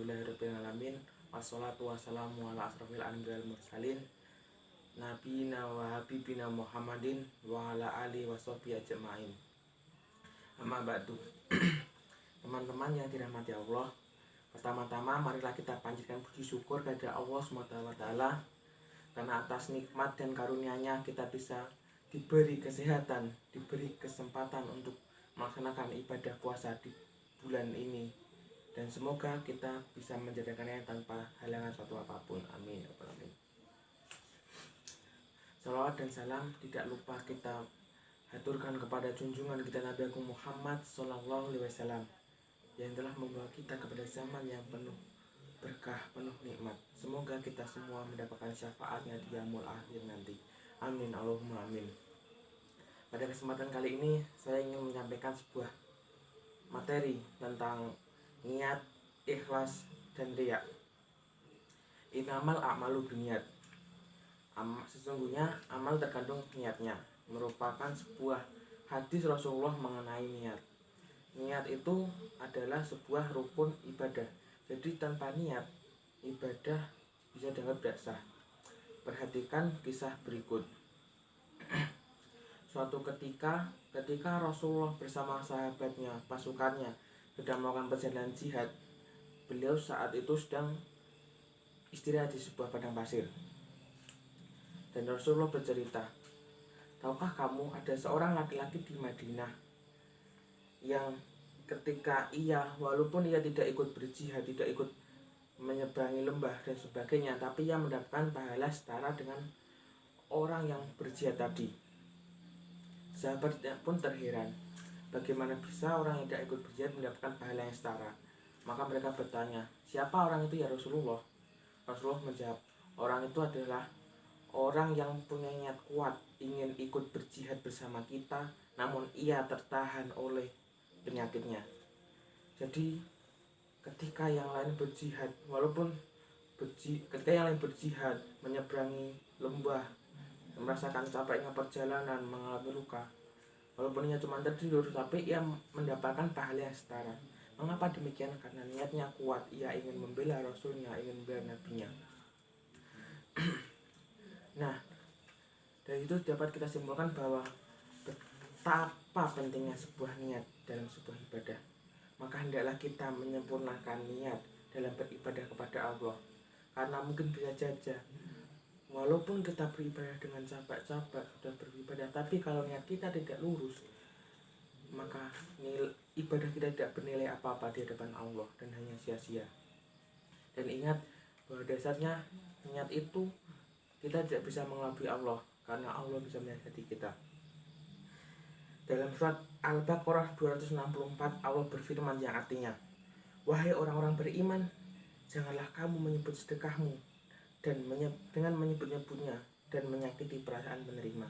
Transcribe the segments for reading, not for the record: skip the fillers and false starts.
Alhamdulillahirrahmanirrahim. Wassalatu wassalamu ala asrafil anbiya'il mursalin Nabiyina wa habibina Muhammadin wa ala alihi wa sahbihi ajma'in. Amma ba'du. Teman-teman yang dirahmati Allah, pertama-tama marilah kita panjatkan puji syukur kepada Allah SWT, karena atas nikmat dan karunia-Nya kita bisa diberi kesehatan, diberi kesempatan untuk melaksanakan ibadah puasa di bulan ini, dan semoga kita bisa menjalankannya tanpa halangan suatu apapun. Amin. Salawat dan salam tidak lupa kita haturkan kepada junjungan kita Nabi Agung Muhammad SAW, yang telah membawa kita kepada zaman yang penuh berkah, penuh nikmat. Semoga kita semua mendapatkan syafaatnya di yaumul akhir nanti. Amin, Allahumma amin. Pada kesempatan kali ini saya ingin menyampaikan sebuah materi tentang niat, ikhlas, dan riya. Innamal a'malu binniyat. Sesungguhnya amal tergantung niatnya, merupakan sebuah hadis Rasulullah mengenai niat. Niat itu adalah sebuah rukun ibadah. Jadi tanpa niat, ibadah bisa dianggap tidak sah. Perhatikan kisah berikut. Suatu ketika Rasulullah bersama sahabatnya, pasukannya, sedang melakukan perjalanan jihad, beliau saat itu sedang istirahat di sebuah padang pasir. Dan Rasulullah bercerita, tahukah kamu ada seorang laki-laki di Madinah yang ketika walaupun ia tidak ikut berjihad, tidak ikut menyeberangi lembah dan sebagainya, tapi ia mendapatkan pahala setara dengan orang yang berjihad tadi. Sahabatnya pun terheran, bagaimana bisa orang yang tidak ikut berjihad mendapatkan pahala yang setara? Maka mereka bertanya, siapa orang itu ya Rasulullah? Rasulullah menjawab, orang itu adalah orang yang punya niat kuat ingin ikut berjihad bersama kita, namun ia tertahan oleh penyakitnya. Jadi ketika yang lain berjihad, ketika yang lain berjihad menyeberangi lembah, merasakan capeknya perjalanan, mengalami luka, walaupun ia cuma tertidur, tapi ia mendapatkan pahala yang setara. Mengapa demikian? Karena niatnya kuat, ia ingin membela Rasulnya, ingin membela Nabinya. Nah, dari itu dapat kita simpulkan bahwa betapa pentingnya sebuah niat dalam sebuah ibadah. Maka hendaklah kita menyempurnakan niat dalam beribadah kepada Allah. Karena mungkin bisa saja walaupun kita beribadah dengan capek-capek, sudah beribadah, tapi kalau niat kita tidak lurus, maka ibadah kita tidak bernilai apa-apa di hadapan Allah dan hanya sia-sia. Dan ingat bahwa dasarnya niat itu kita tidak bisa mengelabui Allah, karena Allah bisa melihat hati kita. Dalam surat Al-Baqarah 264 Allah berfirman yang artinya, wahai orang-orang beriman, janganlah kamu menyebut sedekahmu dan dengan menyebut-nyebutnya dan menyakiti perasaan penerima,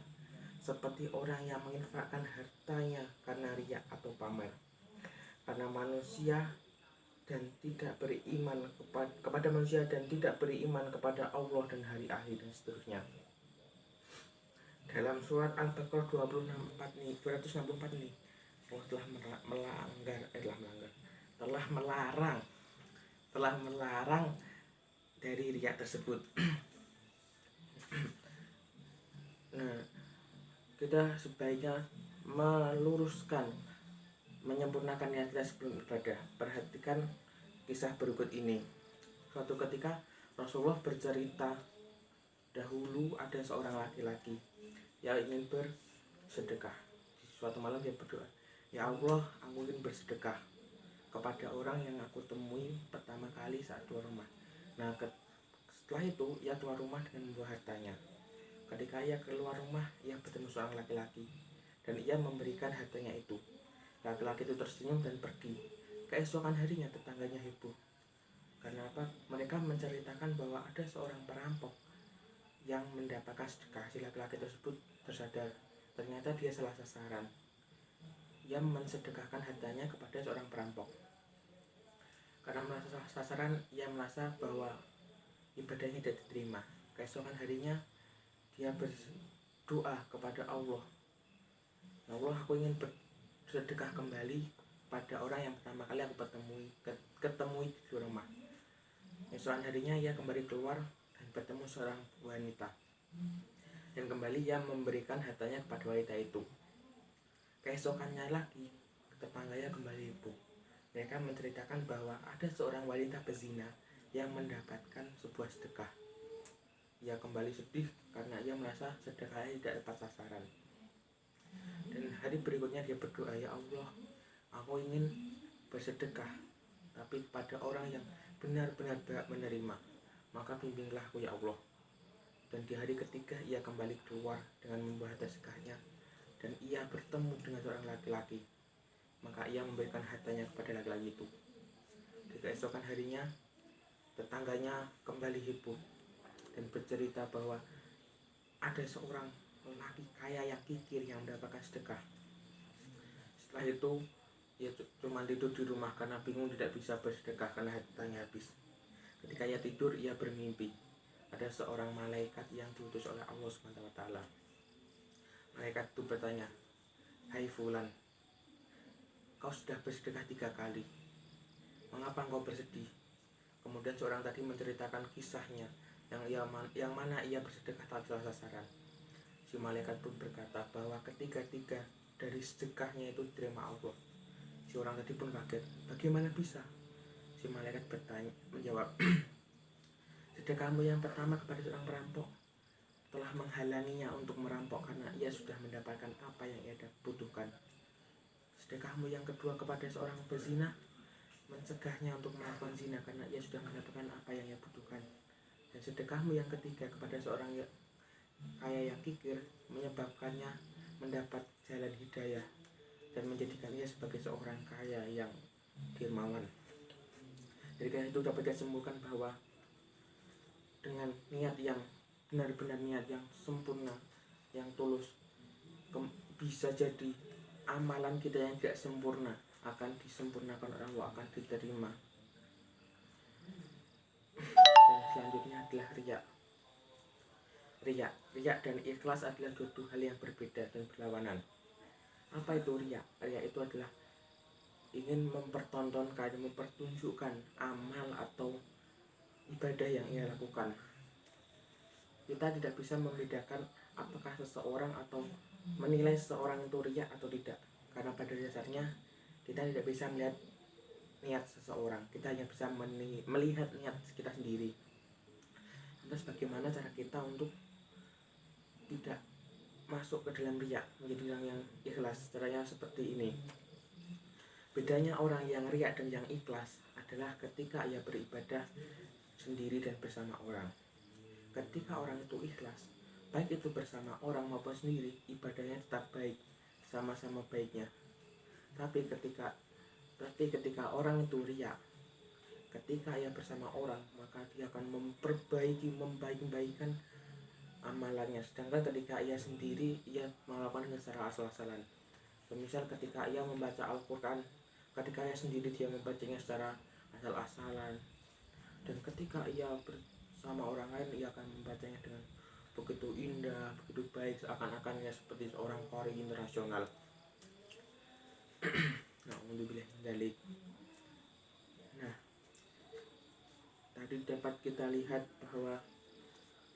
seperti orang yang menginfakkan hartanya karena riya atau pamer. Karena manusia dan tidak beriman kepada manusia dan tidak beriman kepada Allah dan hari akhir, dan seterusnya. Dalam surat Al-Baqarah 264 ini Allah telah melarang dari riya tersebut. Nah, kita sebaiknya meluruskan, menyempurnakan niat kita sebelum ibadah. Perhatikan kisah berikut ini. Suatu ketika Rasulullah bercerita, dahulu ada seorang laki-laki yang ingin bersedekah. Suatu malam dia berdoa, ya Allah, aku ingin bersedekah kepada orang yang aku temui pertama kali saat keluar rumah. Nah, setelah itu ia keluar rumah dengan membawa hartanya. Ketika ia keluar rumah, ia bertemu seorang laki-laki dan ia memberikan hartanya itu. Laki-laki itu tersenyum dan pergi. Keesokan harinya tetangganya heboh. Karena apa? Mereka menceritakan bahwa ada seorang perampok yang mendapatkan sedekah. Si laki-laki tersebut tersadar, ternyata dia salah sasaran. Ia mensedekahkan hartanya kepada seorang perampok. Karena merasa salah sasaran, ia merasa bahwa ibadahnya tidak diterima. Keesokan harinya dia berdoa kepada Allah, ya Allah, aku ingin bersedekah kembali pada orang yang pertama kali aku ketemui di rumah. Esokan harinya ia kembali keluar dan bertemu seorang wanita, dan kembali ia memberikan hartanya kepada wanita itu. Keesokannya lagi, tetangganya kembali heboh. Mereka menceritakan bahwa ada seorang wanita pezina yang mendapatkan sebuah sedekah. Ia kembali sedih karena ia merasa sedekahnya tidak tepat sasaran. Dan hari berikutnya dia berdoa, "Ya Allah, aku ingin bersedekah, tapi pada orang yang benar-benar berhak menerima. Maka bimbinglah aku ya Allah." Dan di hari ketiga ia kembali keluar dengan membawa harta sedekahnya, dan ia bertemu dengan seorang laki-laki. Maka ia memberikan hartanya kepada laki-laki itu. Di keesokan harinya, tetangganya kembali heboh dan bercerita bahwa ada seorang lelaki kaya yang kikir yang mendapatkan sedekah. Setelah itu ia cuma tidur di rumah karena bingung tidak bisa bersedekah karena hartanya habis. Ketika ia tidur, ia bermimpi ada seorang malaikat yang diutus oleh Allah SWT. Malaikat itu bertanya, "Hai Fulan, kau sudah bersedekah 3 kali. Mengapa engkau bersedih?" Kemudian seorang tadi menceritakan kisahnya yang mana ia bersedekah tak salah sasaran. Si malaikat pun berkata bahwa ketiga-tiga dari sedekahnya itu diterima Allah. Si orang tadi pun kaget, "Bagaimana bisa?" Si malaikat menjawab, "Sedekahmu yang pertama kepada seorang perampok telah menghalanginya untuk merampok karena ia sudah mendapatkan apa yang ia butuhkan. Sedekahmu yang kedua kepada seorang pezina mencegahnya untuk melakukan zina karena ia sudah mendapatkan apa yang ia butuhkan. Dan sedekahmu yang ketiga kepada seorang kaya yang kikir menyebabkannya mendapat jalan hidayah dan menjadikannya sebagai seorang kaya yang dermawan." Dari karena itu dapat disimpulkan bahwa dengan niat yang benar-benar, niat yang sempurna, yang tulus, bisa jadi amalan kita yang tidak sempurna akan disempurnakan oleh Allah, akan diterima. Dan selanjutnya adalah riya. Riya dan ikhlas adalah dua hal yang berbeda dan berlawanan. Apa itu riya? Riya itu adalah ingin mempertontonkan, mempertunjukkan amal atau ibadah yang ia lakukan. Kita tidak bisa membedakan apakah seseorang atau menilai seseorang itu riya atau tidak, karena pada dasarnya kita tidak bisa melihat niat seseorang, kita hanya bisa melihat niat kita sendiri. Terus bagaimana cara kita untuk tidak masuk ke dalam riya, menjadi orang yang ikhlas? Caranya seperti ini. Bedanya orang yang riya dan yang ikhlas adalah ketika ia beribadah sendiri dan bersama orang. Ketika orang itu ikhlas, baik itu bersama orang maupun sendiri, ibadahnya tetap baik, sama-sama baiknya. Tapi ketika orang itu riya, ketika ia bersama orang, maka dia akan membaik-baikan amalannya. Sedangkan ketika ia sendiri, ia melakukan secara asal-asalan. Misal ketika ia membaca Al-Quran, ketika ia sendiri dia membacanya secara asal-asalan. Dan ketika ia bersama orang lain, ia akan membacanya dengan begitu indah, begitu baik, seakan-akan ia seperti seorang qari internasional. Nah, tadi dapat kita lihat bahwa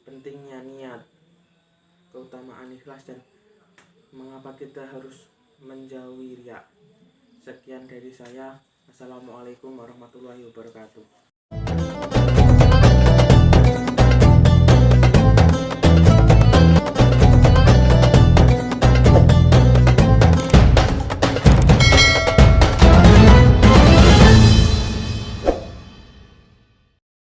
pentingnya niat, keutamaan ikhlas, dan mengapa kita harus menjauhi riya. Sekian dari saya. Assalamualaikum warahmatullahi wabarakatuh.